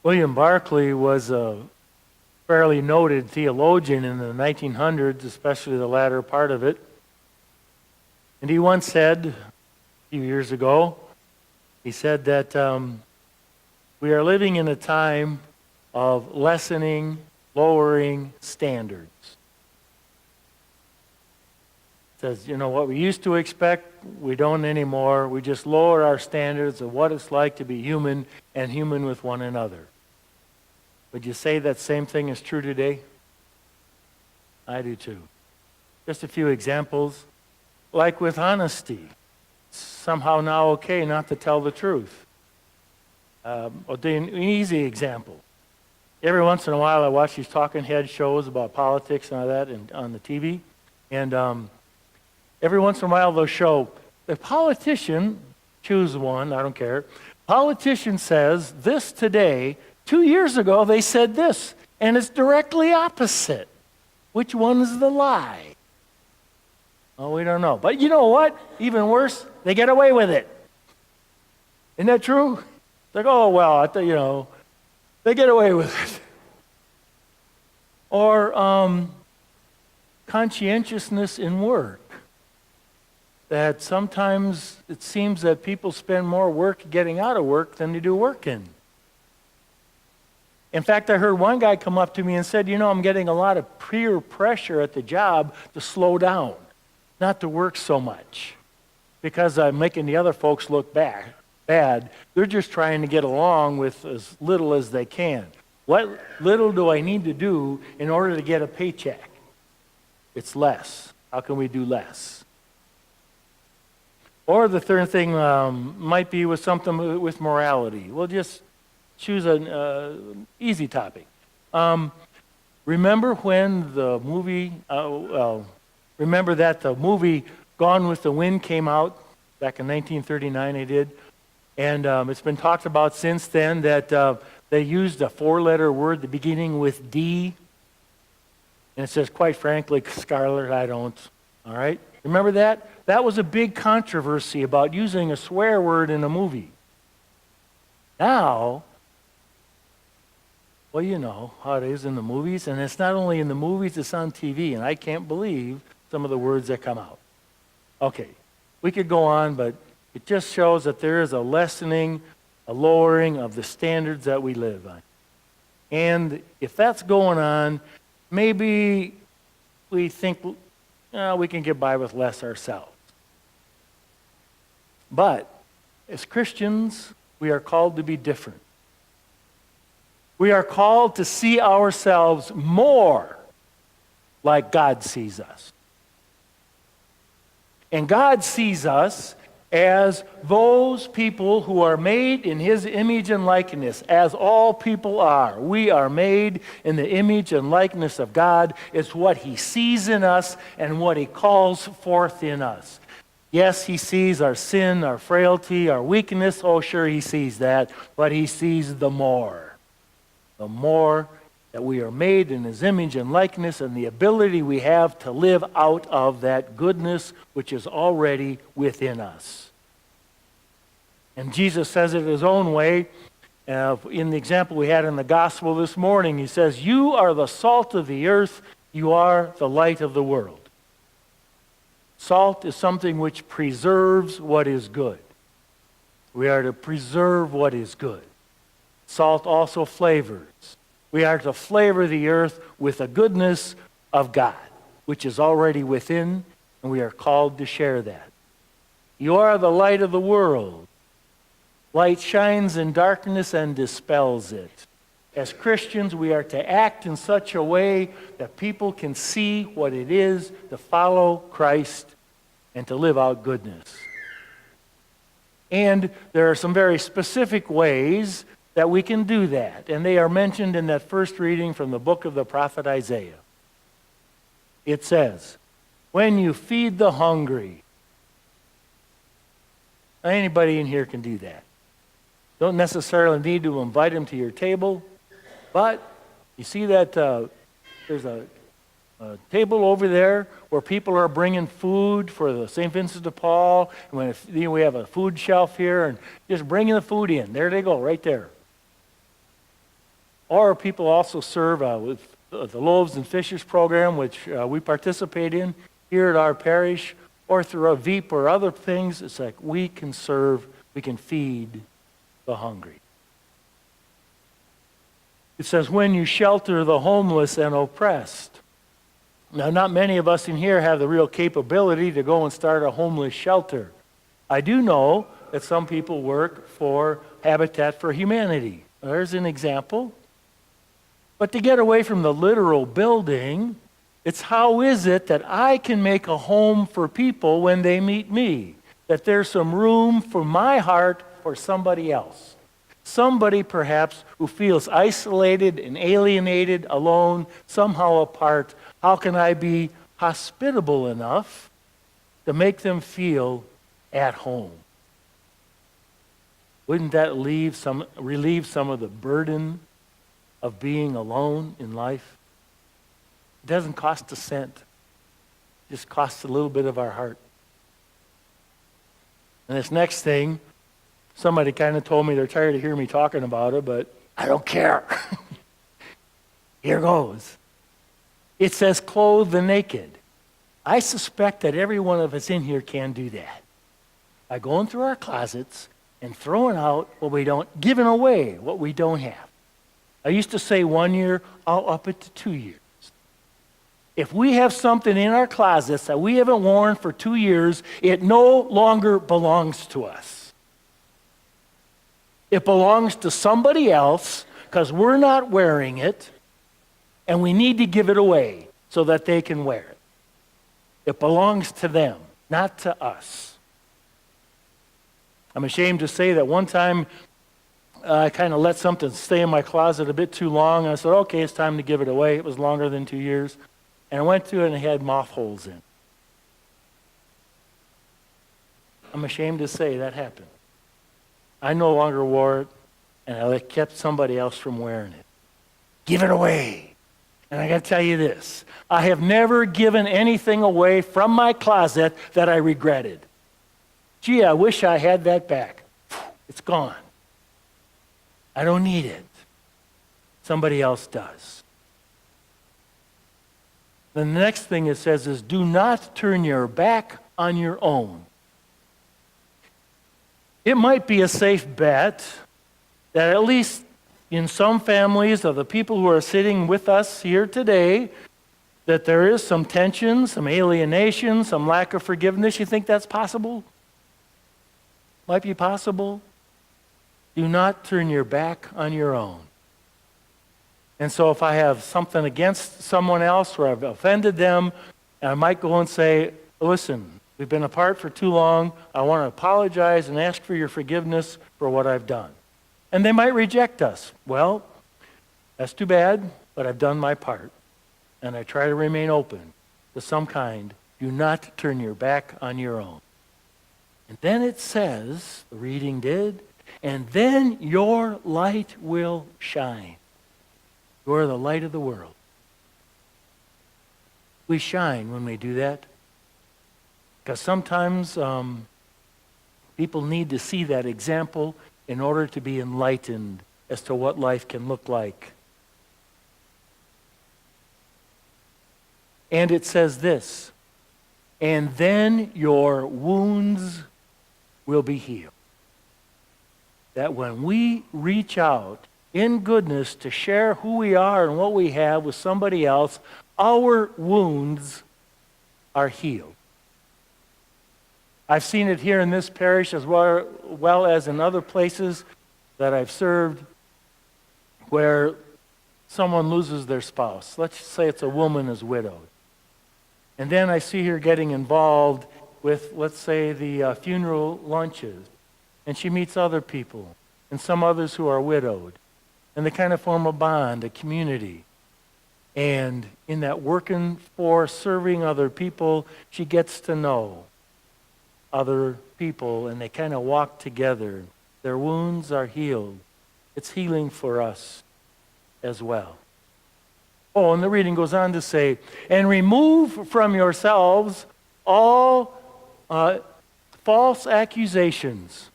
William Barclay was a fairly noted theologian in the 1900s, especially the latter part of it. And he once said, a few years ago, he said that we are living in a time of lessening, lowering standards. He says, what we used to expect, we don't anymore. We just lower our standards of what it's like to be human and human with one another. Would you say that same thing is true today? I do too. Just a few examples. Like with honesty. It's somehow now okay not to tell the truth. An easy example. Every once in a while I watch these talking head shows about politics and all that on the TV. And every once in a while they'll show the politician, choose one, I don't care. Politician says this today. 2 years ago, they said this, and it's directly opposite. Which one is the lie? Oh, we don't know. But you know what? Even worse, they get away with it. Isn't that true? It's like, oh, well, they get away with it. Or conscientiousness in work. That sometimes it seems that people spend more work getting out of work than they do working. In fact, I heard one guy come up to me and said, I'm getting a lot of peer pressure at the job to slow down, not to work so much, because I'm making the other folks look bad. They're just trying to get along with as little as they can. What little do I need to do in order to get a paycheck? It's less. How can we do less? Or the third thing might be with something with morality. We'll just choose an easy topic. Remember when the movie, remember that the movie Gone with the Wind came out back in 1939, they did. And it's been talked about since then that they used a 4-letter word, the beginning with D. And it says, quite frankly, Scarlett, I don't. All right? Remember that? That was a big controversy about using a swear word in a movie. Now, well, you know how it is in the movies, and it's not only in the movies, it's on TV, and I can't believe some of the words that come out. Okay, we could go on, but it just shows that there is a lessening, a lowering of the standards that we live on. And if that's going on, maybe we think we can get by with less ourselves. But as Christians, we are called to be different. We are called to see ourselves more like God sees us. And God sees us as those people who are made in His image and likeness, as all people are. We are made in the image and likeness of God. It's what He sees in us and what He calls forth in us. Yes, He sees our sin, our frailty, our weakness. Oh, sure, He sees that. But He sees the more. The more that we are made in His image and likeness, and the ability we have to live out of that goodness which is already within us. And Jesus says it His own way. In the example we had in the gospel this morning, He says, "You are the salt of the earth, you are the light of the world." Salt is something which preserves what is good. We are to preserve what is good. Salt also flavors. We are to flavor the earth with the goodness of God, which is already within, and we are called to share that. You are the light of the world. Light shines in darkness and dispels it. As Christians, we are to act in such a way that people can see what it is to follow Christ and to live out goodness. And there are some very specific ways that we can do that. And they are mentioned in that first reading from the book of the prophet Isaiah. It says, when you feed the hungry. Anybody in here can do that. Don't necessarily need to invite them to your table. But you see that there's a table over there where people are bringing food for the St. Vincent de Paul. And we have a food shelf here, and just bringing the food in. There they go, right there. Or people also serve with the Loaves and Fishes program, which we participate in here at our parish, or through a VEEP or other things. It's like we can serve, we can feed the hungry. It says, when you shelter the homeless and oppressed. Now, not many of us in here have the real capability to go and start a homeless shelter. I do know that some people work for Habitat for Humanity. There's an example. But to get away from the literal building, it's how is it that I can make a home for people when they meet me? That there's some room for my heart for somebody else. Somebody perhaps who feels isolated and alienated, alone, somehow apart. How can I be hospitable enough to make them feel at home? Wouldn't that relieve some of the burden of being alone in life? It doesn't cost a cent. It just costs a little bit of our heart. And this next thing, somebody kind of told me they're tired of hearing me talking about it, but I don't care. Here goes. It says, clothe the naked. I suspect that every one of us in here can do that. By going through our closets and throwing out what we don't, giving away what we don't have. I used to say 1 year, I'll up it to 2 years. If we have something in our closets that we haven't worn for 2 years, it no longer belongs to us. It belongs to somebody else because we're not wearing it, and we need to give it away so that they can wear it. It belongs to them, not to us. I'm ashamed to say that one time I kind of let something stay in my closet a bit too long. I said, okay, it's time to give it away. It was longer than 2 years. And I went through it and it had moth holes in it. I'm ashamed to say that happened. I no longer wore it, and I kept somebody else from wearing it. Give it away. And I got to tell you this. I have never given anything away from my closet that I regretted. Gee, I wish I had that back. It's gone. I don't need it. Somebody else does. The next thing it says is, do not turn your back on your own. It might be a safe bet that at least in some families of the people who are sitting with us here today, that there is some tension, some alienation, some lack of forgiveness. You think that's possible? Might be possible. Do not turn your back on your own. And so if I have something against someone else or I've offended them, I might go and say, listen, we've been apart for too long. I want to apologize and ask for your forgiveness for what I've done. And they might reject us. Well, that's too bad, but I've done my part. And I try to remain open to some kind. Do not turn your back on your own. And then it says, the reading did, and then your light will shine. You're the light of the world. We shine when we do that. Because sometimes people need to see that example in order to be enlightened as to what life can look like. And it says this, and then your wounds will be healed. That when we reach out in goodness to share who we are and what we have with somebody else, our wounds are healed. I've seen it here in this parish as well as in other places that I've served where someone loses their spouse. Let's say it's a woman who's widowed. And then I see her getting involved with, let's say, the funeral lunches. And she meets other people and some others who are widowed. And they kind of form a bond, a community. And in that working for serving other people, she gets to know other people, and they kind of walk together. Their wounds are healed. It's healing for us as well. Oh, and the reading goes on to say, and remove from yourselves all false accusations.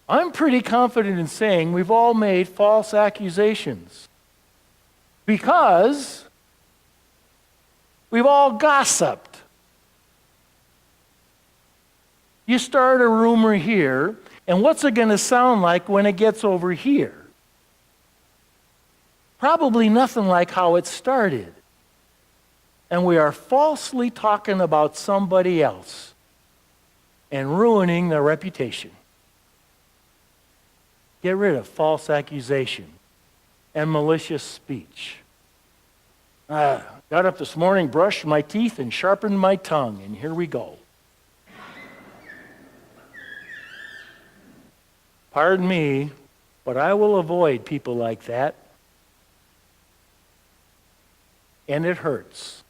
I'm pretty confident in saying we've all made false accusations because we've all gossiped. You start a rumor here, and what's it going to sound like when it gets over here? Probably nothing like how it started. And we are falsely talking about somebody else and ruining their reputation. Get rid of false accusation and malicious speech. Got up this morning, brushed my teeth, and sharpened my tongue, and here we go. Pardon me, but I will avoid people like that. And it hurts.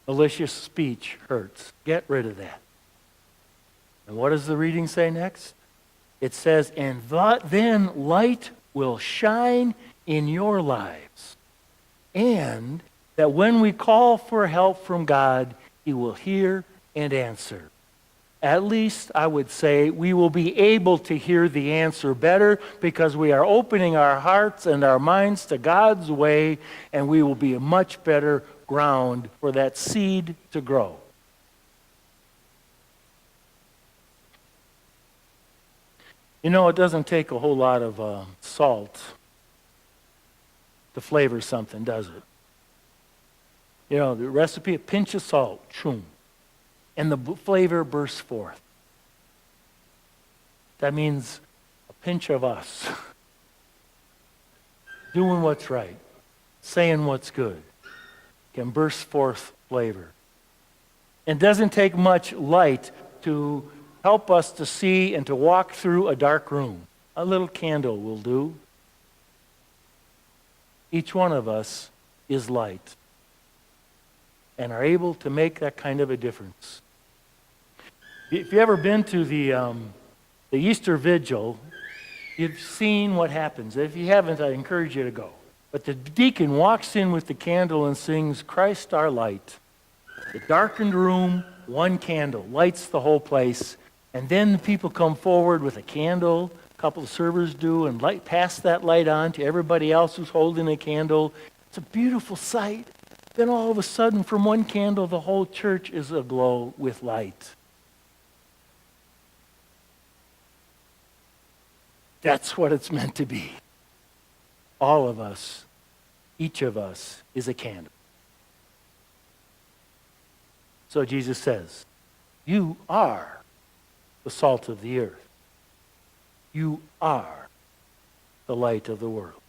Malicious speech hurts. Get rid of that. And what does the reading say next? It says, and then light will shine in your lives, and that when we call for help from God, He will hear and answer. At least, I would say, we will be able to hear the answer better because we are opening our hearts and our minds to God's way, and we will be a much better ground for that seed to grow. You know, it doesn't take a whole lot of salt to flavor something, does it? You know, the recipe, a pinch of salt, choom, and the flavor bursts forth. That means a pinch of us doing what's right, saying what's good, can burst forth flavor. It doesn't take much light to help us to see and to walk through a dark room. A little candle will do. Each one of us is light and are able to make that kind of a difference. If you've ever been to the Easter Vigil, you've seen what happens. If you haven't, I encourage you to go. But the deacon walks in with the candle and sings, Christ our light. The darkened room, one candle, lights the whole place. And then the people come forward with a candle, a couple of servers do, and pass that light on to everybody else who's holding a candle. It's a beautiful sight. Then all of a sudden, from one candle, the whole church is aglow with light. That's what it's meant to be. All of us, each of us, is a candle. So Jesus says, you are the salt of the earth. You are the light of the world.